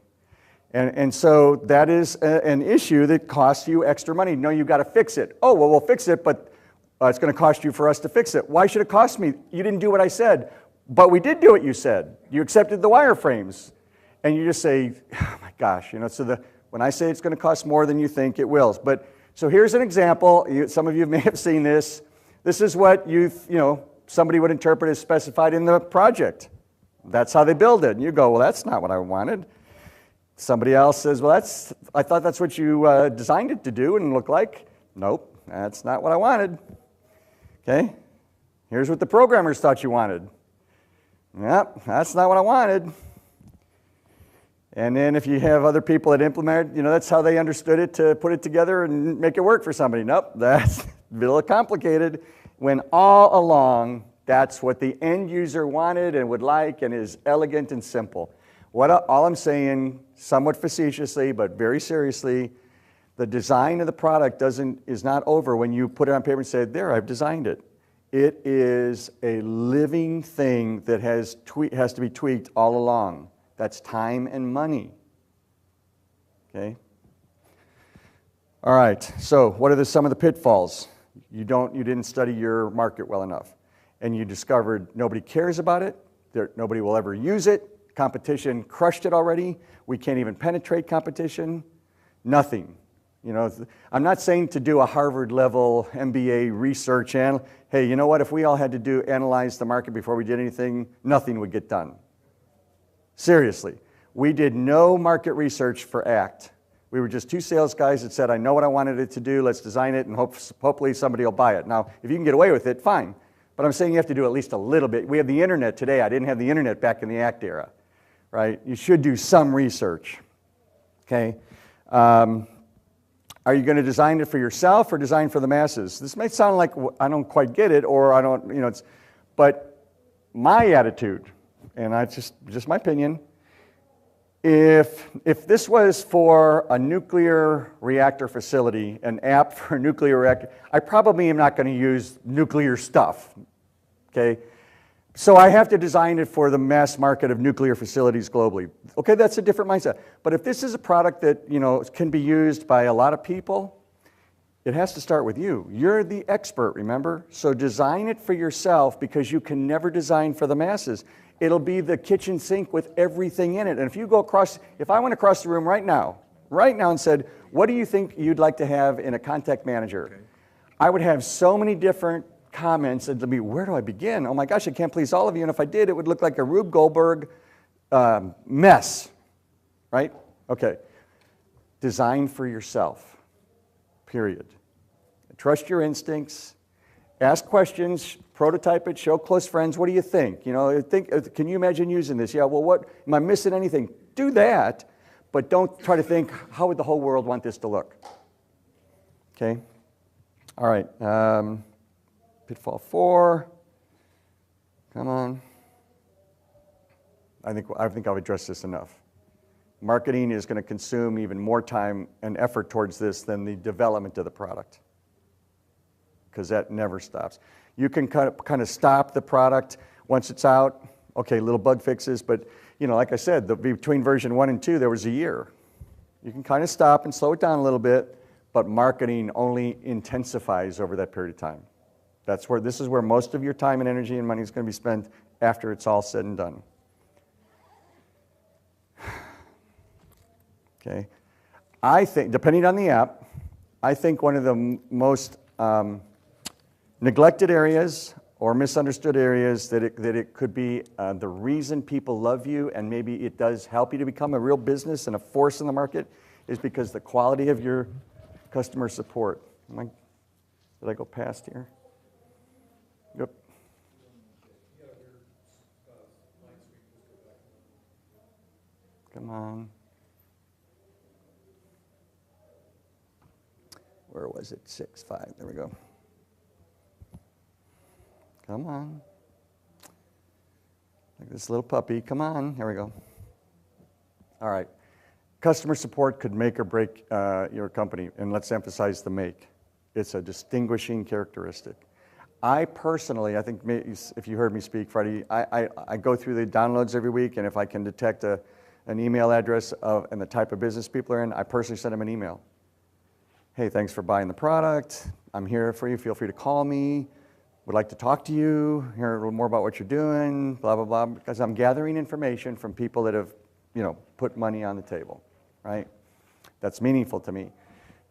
And so that is an issue that costs you extra money. No, you've got to fix it. Oh, well, we'll fix it, but it's going to cost you for us to fix it. Why should it cost me? You didn't do what I said. But we did do what you said. You accepted the wireframes. And you just say, oh my gosh, so when I say it's going to cost more than you think, it will. So here's an example. Some of you may have seen this. This is what somebody would interpret as specified in the project. That's how they build it. And you go, well, that's not what I wanted. Somebody else says, well, I thought that's what you designed it to do and look like. Nope, that's not what I wanted. Okay, here's what the programmers thought you wanted. Yep, that's not what I wanted. And then if you have other people that implement it, that's how they understood it to put it together and make it work for somebody. Nope, that's a little complicated. When all along, that's what the end user wanted and would like and is elegant and simple. All I'm saying, somewhat facetiously but very seriously, the design of the product is not over when you put it on paper and say, there, I've designed it. It is a living thing that has to be tweaked all along. That's time and money. Okay? All right, so what are some of the pitfalls? You didn't study your market well enough. And you discovered nobody cares about it, nobody will ever use it, competition crushed it already, we can't even penetrate competition, nothing. I'm not saying to do a Harvard-level MBA research and, hey, you know what, if we all had to analyze the market before we did anything, nothing would get done. Seriously. We did no market research for ACT. We were just two sales guys that said, I know what I wanted it to do, let's design it, and hopefully somebody will buy it. Now, if you can get away with it, fine. But I'm saying you have to do at least a little bit. We have the internet today. I didn't have the internet back in the ACT era, right? You should do some research, okay? Are you going to design it for yourself or design for the masses? This may sound like I don't quite get it, or I don't, but my attitude, and just my opinion, if if this was for a nuclear reactor facility, an app for a nuclear reactor, I probably am not going to use nuclear stuff, okay? So I have to design it for the mass market of nuclear facilities globally. Okay, that's a different mindset. But if this is a product that, you know, can be used by a lot of people, it has to start with you. You're the expert, remember? So design it for yourself, because you can never design for the masses. It'll be the kitchen sink with everything in it. And if you go across, if I went across the room right now and said, what do you think you'd like to have in a contact manager? Okay. I would have so many different comments, and to me, where do I begin? Oh my gosh, I can't please all of you, and if I did, it would look like a Rube Goldberg mess, right? Okay. Design for yourself, period. Trust your instincts, ask questions, prototype it, show close friends, what do you think? You know, can you imagine using this? Yeah, well, what, am I missing anything? Do that, but don't try to think, how would the whole world want this to look? Okay? All right. Pitfall 4. Come on. I think I've addressed this enough. Marketing is going to consume even more time and effort towards this than the development of the product, because that never stops. You can kind of stop the product once it's out. Okay, little bug fixes, but you know, like I said, between version 1 and 2, there was a year. You can kind of stop and slow it down a little bit, but marketing only intensifies over that period of time. This is where most of your time and energy and money is going to be spent after it's all said and done. Okay. I think, depending on the app, I think one of the most neglected areas or misunderstood areas that it could be the reason people love you, and maybe it does help you to become a real business and a force in the market, is because the quality of your customer support. Did I go past here? Yep. Come on. Where was it? 6.5. There we go. Come on. Like this little puppy. Come on. Here we go. All right. Customer support could make or break your company, and let's emphasize the make. It's a distinguishing characteristic. I personally, I think if you heard me speak Friday, I go through the downloads every week, and if I can detect an email address and the type of business people are in, I personally send them an email. Hey, thanks for buying the product. I'm here for you. Feel free to call me. Would like to talk to you, hear a little more about what you're doing, blah, blah, blah, because I'm gathering information from people that have, you know, put money on the table, right? That's meaningful to me.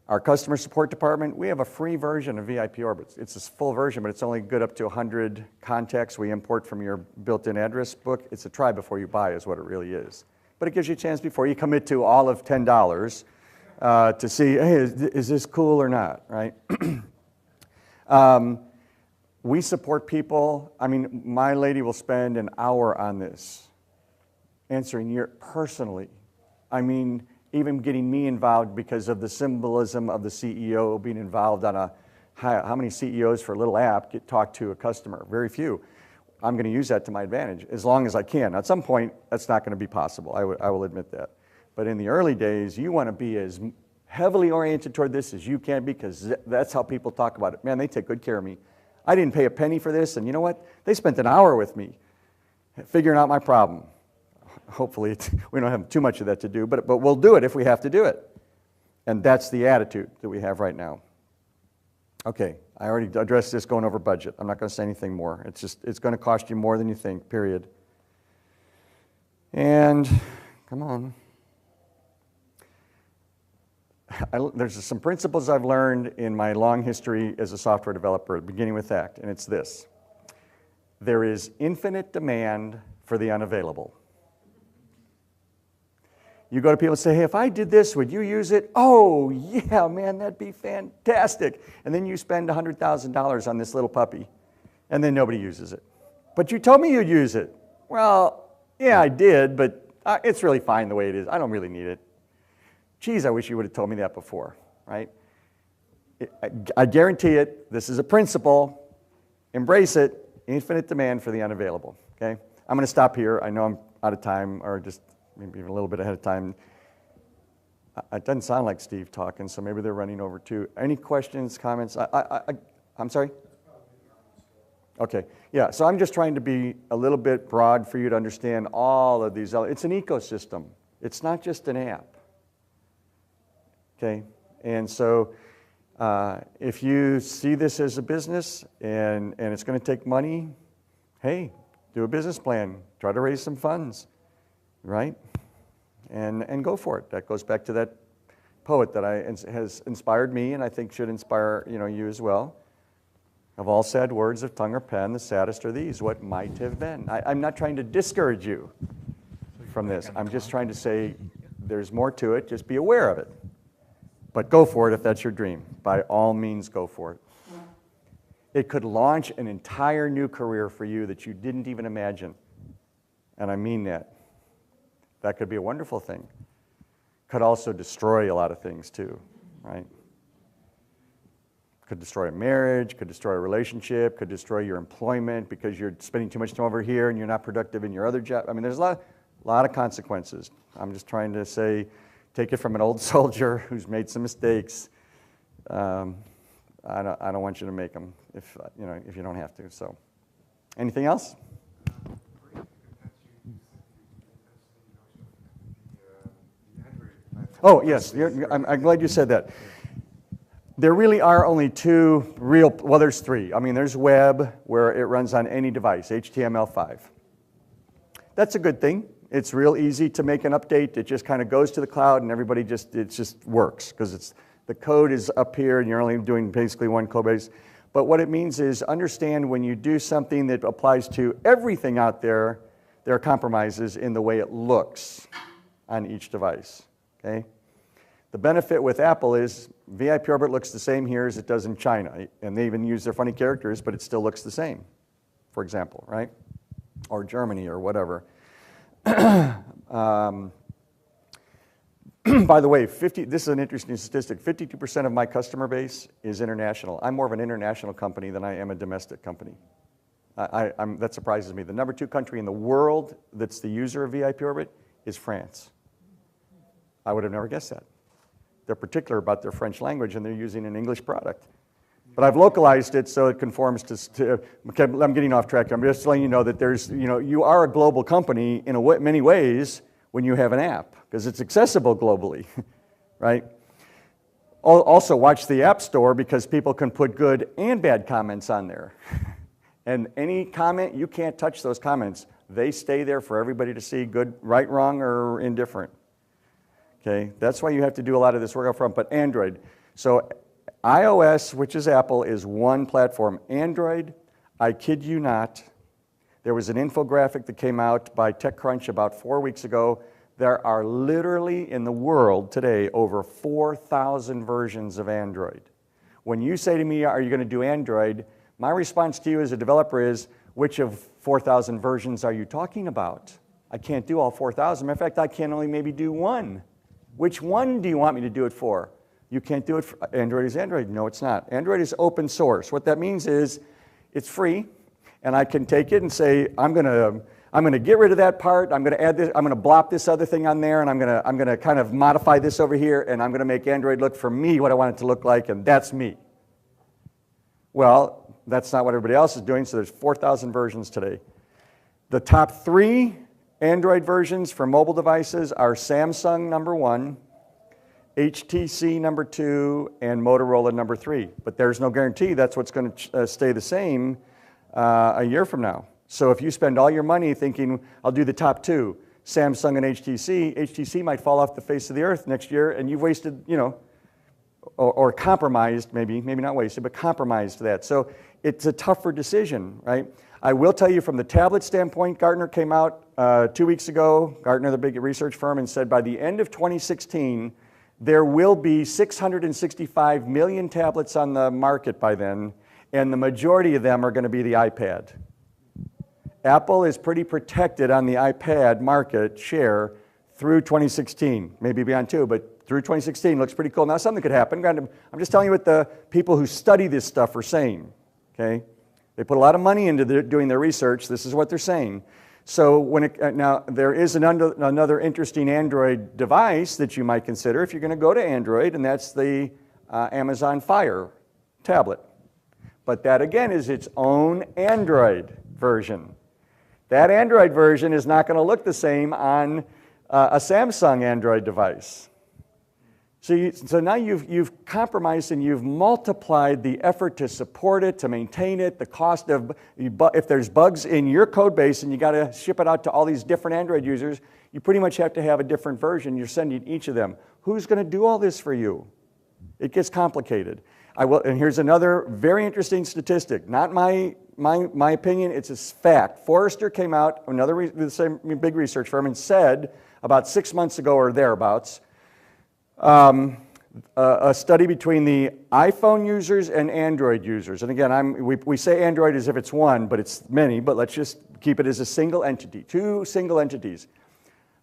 Our customer support department, we have a free version of VIPorbit. It's a full version, but it's only good up to 100 contacts we import from your built-in address book. It's a try before you buy is what it really is. But it gives you a chance before you commit to all of $10 to see, hey, is this cool or not, right? We support people. I mean, my lady will spend an hour on this, answering personally. I mean, even getting me involved because of the symbolism of the CEO being involved on how many CEOs for a little app talk to a customer? Very few. I'm going to use that to my advantage as long as I can. At some point, that's not going to be possible. I will admit that. But in the early days, you want to be as heavily oriented toward this as you can, because that's how people talk about it. Man, they take good care of me. I didn't pay a penny for this, and you know what? They spent an hour with me figuring out my problem. Hopefully, we don't have too much of that to do, but we'll do it if we have to do it. And that's the attitude that we have right now. Okay, I already addressed this going over budget. I'm not going to say anything more. It's going to cost you more than you think, period. And, come on. There's some principles I've learned in my long history as a software developer, beginning with ACT, and it's this. There is infinite demand for the unavailable. You go to people and say, hey, if I did this, would you use it? Oh, yeah, man, that'd be fantastic. And then you spend $100,000 on this little puppy, and then nobody uses it. But you told me you'd use it. Well, yeah, I did, but it's really fine the way it is. I don't really need it. Geez, I wish you would have told me that before, right? I guarantee it. This is a principle. Embrace it. Infinite demand for the unavailable, okay? I'm going to stop here. I know I'm out of time, or just maybe even a little bit ahead of time. It doesn't sound like Steve talking, so maybe they're running over too. Any questions, comments? I'm sorry? Okay, yeah, so I'm just trying to be a little bit broad for you to understand all of these. It's an ecosystem. It's not just an app. Okay, and so if you see this as a business and it's going to take money, hey, do a business plan. Try to raise some funds, right? And go for it. That goes back to that poet that has inspired me, and I think should inspire you as well. Of all sad words of tongue or pen, the saddest are these, what might have been. I'm not trying to discourage you from this. I'm just trying to say there's more to it. Just be aware of it. But go for it if that's your dream. By all means, go for it. It could launch an entire new career for you that you didn't even imagine. And I mean that. That could be a wonderful thing. Could also destroy a lot of things too, right? Could destroy a marriage, could destroy a relationship, could destroy your employment because you're spending too much time over here and you're not productive in your other job. I mean, there's a lot of consequences. I'm just trying to say, take it from an old soldier who's made some mistakes. I don't want you to make them if you don't have to. So, anything else? Oh yes, I'm glad you said that. There really are only two real, well, there's three. I mean, there's web, where it runs on any device, HTML5. That's a good thing. It's real easy to make an update. It just kind of goes to the cloud, and everybody it just works, because the code is up here, and you're only doing basically one code base. But what it means is understand when you do something that applies to everything out there, there are compromises in the way it looks on each device, okay? The benefit with Apple is VIPorbit looks the same here as it does in China, and they even use their funny characters, but it still looks the same, for example, right? Or Germany or whatever. By the way, this is an interesting statistic. 52% of my customer base is international. I'm more of an international company than I am a domestic company. That surprises me. The number 2 country in the world that's the user of VIPorbit is France. I would have never guessed that. They're particular about their French language, and they're using an English product. But I've localized it so it conforms to okay, I'm getting off track. I'm just letting you know that there's, you are a global company in many ways when you have an app, because it's accessible globally, right? Also, watch the App Store, because people can put good and bad comments on there. And any comment, you can't touch those comments. They stay there for everybody to see, good, right, wrong, or indifferent. Okay, that's why you have to do a lot of this work up front. But Android, so iOS, which is Apple, is one platform. Android, I kid you not, there was an infographic that came out by TechCrunch about 4 weeks ago. There are literally in the world today over 4,000 versions of Android. When you say to me, are you going to do Android? My response to you as a developer is, which of 4,000 versions are you talking about? I can't do all 4,000. Matter of fact, I can only maybe do one. Which one do you want me to do it for? You can't do it for Android is Android. No, it's not. Android is open source. What that means is it's free, and I can take it and say, I'm going to get rid of that part. I'm going to add this. I'm going to blop this other thing on there, and I'm going to kind of modify this over here, and I'm going to make Android look for me what I want it to look like, and that's me. Well, that's not what everybody else is doing. So there's 4,000 versions today. The top 3 Android versions for mobile devices are Samsung #1, HTC #2, and Motorola #3. But there's no guarantee that's what's going to stay the same a year from now. So if you spend all your money thinking, I'll do the top 2, Samsung and HTC might fall off the face of the earth next year, and you've wasted, or compromised, maybe not wasted, but compromised that. So it's a tougher decision, right? I will tell you from the tablet standpoint, Gartner came out 2 weeks ago, Gartner, the big research firm, and said by the end of 2016, there will be 665 million tablets on the market by then, and the majority of them are going to be the iPad. Apple is pretty protected on the iPad market share through 2016, maybe beyond 2, but through 2016 looks pretty cool. Now, something could happen. I'm just telling you what the people who study this stuff are saying, okay? They put a lot of money into doing their research. This is what they're saying. So now there is another interesting Android device that you might consider if you're going to go to Android, and that's the Amazon Fire tablet. But that again is its own Android version. That Android version is not going to look the same on a Samsung Android device. So now you've compromised and you've multiplied the effort to support it, to maintain it, the cost of, if there's bugs in your code base and you got to ship it out to all these different Android users, you pretty much have to have a different version. You're sending each of them. Who's going to do all this for you? It gets complicated. And here's another very interesting statistic. Not my opinion, it's a fact. Forrester came out, the same big research firm, and said about 6 months ago or thereabouts, a study between the iPhone users and Android users. And again, we say Android as if it's one, but it's many, but let's just keep it as a single entity, two single entities.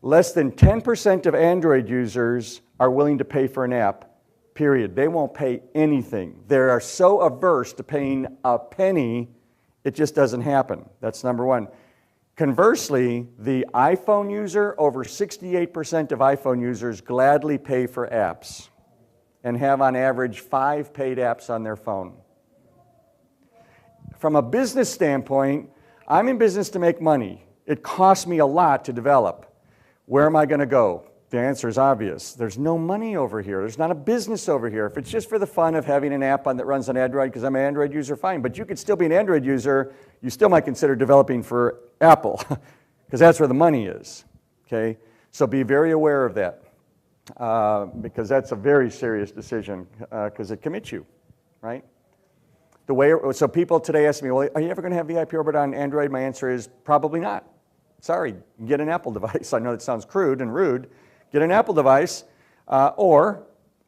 Less than 10% of Android users are willing to pay for an app, period. They won't pay anything. They are so averse to paying a penny, it just doesn't happen. That's number one. Conversely, the iPhone user, over 68% of iPhone users gladly pay for apps and have on average 5 paid apps on their phone. From a business standpoint, I'm in business to make money. It costs me a lot to develop. Where am I going to go? The answer is obvious. There's no money over here. There's not a business over here. If it's just for the fun of having an app that runs on Android, because I'm an Android user, fine. But you could still be an Android user. You still might consider developing for Apple, because that's where the money is. Okay? So be very aware of that, because that's a very serious decision, because it commits you, right? So people today ask me, well, are you ever going to have VIPorbit on Android? My answer is probably not. Sorry, get an Apple device. I know that sounds crude and rude. Get an Apple device, or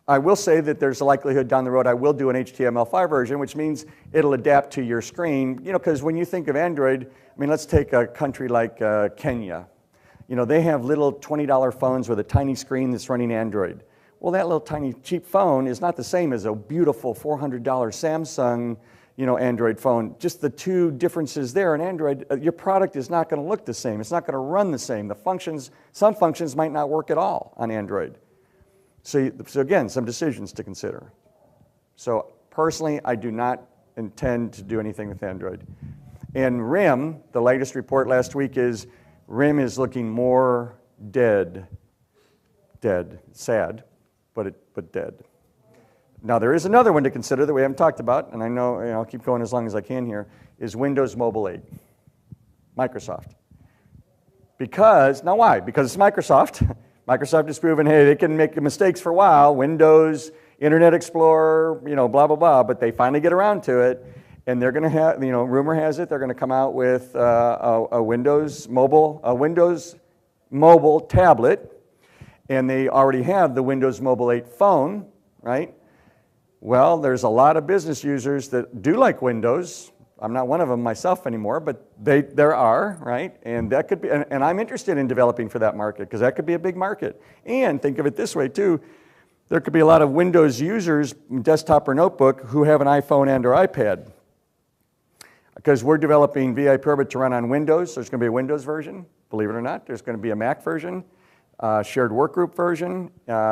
I will say that there's a likelihood down the road I will do an HTML5 version, which means it'll adapt to your screen. You know, because when you think of Android, I mean, let's take a country like Kenya. You know, they have little $20 phones with a tiny screen that's running Android. Well, that little tiny cheap phone is not the same as a beautiful $400 Samsung, Android phone. Just the two differences there in Android, your product is not going to look the same. It's not going to run the same. Some functions might not work at all on Android. So again, some decisions to consider. So personally, I do not intend to do anything with Android. And RIM, the latest report last week is RIM is looking more dead. Dead. Sad, but dead. Now, there is another one to consider that we haven't talked about, and I know I'll keep going as long as I can here, is Windows Mobile 8, Microsoft. Now why? Because it's Microsoft. Microsoft has proven, hey, they can make mistakes for a while, Windows, Internet Explorer, blah, blah, blah, but they finally get around to it, and they're going to have, rumor has it, they're going to come out with a Windows mobile tablet, and they already have the Windows Mobile 8 phone, right? Well, there's a lot of business users that do like Windows. I'm not one of them myself anymore, but there are, right? And that could be, and I'm interested in developing for that market, because that could be a big market. And think of it this way too, there could be a lot of Windows users, desktop or notebook, who have an iPhone and or iPad. Because we're developing VIPorbit to run on Windows, so there's going to be a Windows version, believe it or not. There's going to be a Mac version, shared workgroup version,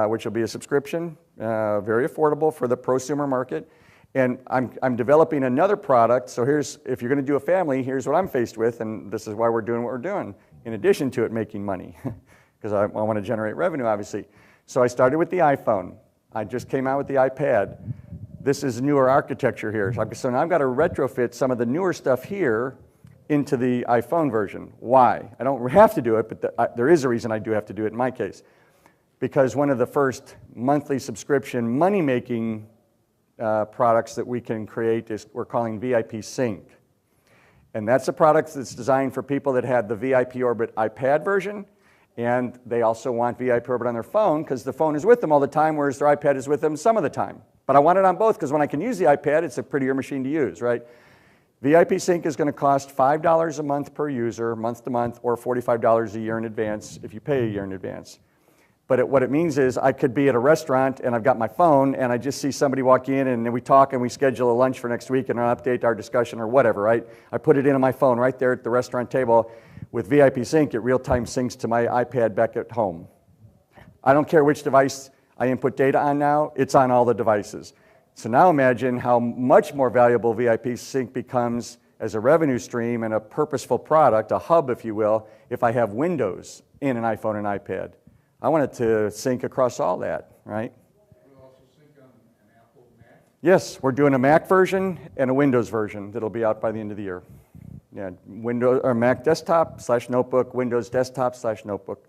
which will be a subscription, very affordable for the prosumer market. And I'm developing another product, so if you're going to do a family, here's what I'm faced with, and this is why we're doing what we're doing, in addition to it making money, because I want to generate revenue, obviously. So I started with the iPhone. I just came out with the iPad. This is newer architecture here. So now I've got to retrofit some of the newer stuff here into the iPhone version. Why? I don't have to do it, but there is a reason I do have to do it in my case. Because one of the first monthly subscription money-making products that we can create is we're calling VIP Sync. And that's a product that's designed for people that have the VIPorbit iPad version, and they also want VIPorbit on their phone because the phone is with them all the time, whereas their iPad is with them some of the time. But I want it on both because when I can use the iPad, it's a prettier machine to use, right? VIP Sync is going to cost $5 a month per user, month to month, or $45 a year in advance if you pay a year in advance. But what it means is I could be at a restaurant and I've got my phone and I just see somebody walk in and we talk and we schedule a lunch for next week and I'll update our discussion or whatever, right? I put it in on my phone right there at the restaurant table. With VIP Sync, it real-time syncs to my iPad back at home. I don't care which device I input data on now, it's on all the devices. So now imagine how much more valuable VIP Sync becomes as a revenue stream and a purposeful product, a hub, if you will, if I have Windows in an iPhone and iPad. I want it to sync across all that, right? Will it also sync on an Apple Mac? Yes, we're doing a Mac version and a Windows version that'll be out by the end of the year. Yeah, Windows or Mac desktop / notebook, Windows desktop / notebook.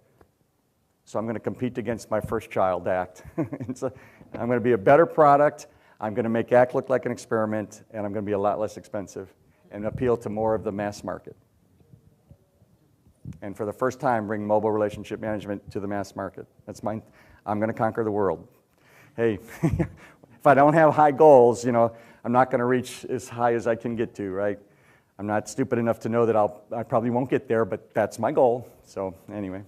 So I'm going to compete against my first child, ACT. And so I'm going to be a better product. I'm going to make ACT look like an experiment, and I'm going to be a lot less expensive and appeal to more of the mass market. And for the first time, bring mobile relationship management to the mass market. That's mine. I'm going to conquer the world. Hey, if I don't have high goals, you know, I'm not going to reach as high as I can get to, right? I'm not stupid enough to know that I probably won't get there, but that's my goal. So anyway.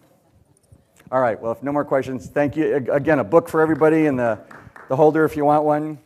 All right, well, if no more questions, thank you. Again, a book for everybody and the holder if you want one.